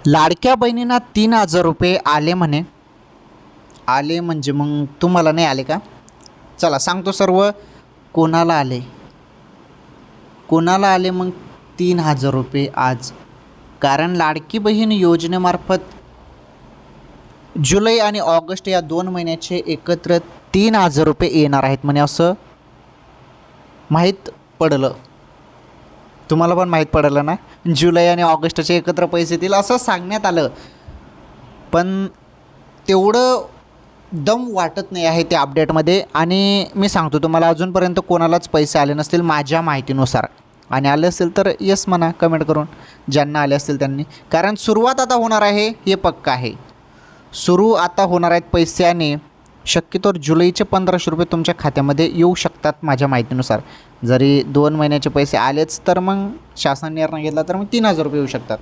लाडक्या बहिणींना 3,000 रुपये आले म्हणे. आले म्हणजे मग तुम्हाला नाही आले का? चला सांगतो सर्व कोणाला आले. कोणाला आले मग 3,000 रुपये आज. कारण लाडकी बहीण योजनेमार्फत जुलै आणि ऑगस्ट या 2 महिन्याचे एकत्र 3,000 रुपये येणार आहेत म्हणे, असं माहीत पडलं. तुम्हाला पण माहीत पडलं ना, जुलै आणि ऑगस्टचे एकत्र पैसे येतील असं सांगण्यात आलं. पण तेवढं दम वाटत नाही आहे त्या अपडेटमध्ये. आणि मी सांगतो तुम्हाला, अजूनपर्यंत कोणालाच पैसे आले नसतील माझ्या माहितीनुसार. आणि आले असतील तर येस म्हणा कमेंट करून, ज्यांना आले असतील त्यांनी. कारण सुरुवात आता होणार आहे हे पक्का आहे. सुरू आता होणार आहेत पैसे आणि शक्यतो जुलैचे 1,500 रुपये तुमच्या खात्यामध्ये येऊ शकतात माझ्या माहितीनुसार. जरी 2 महिन्याचे पैसे आलेच तर मग शासन निर्णय घेतला तर मग 3,000 रुपये येऊ शकतात.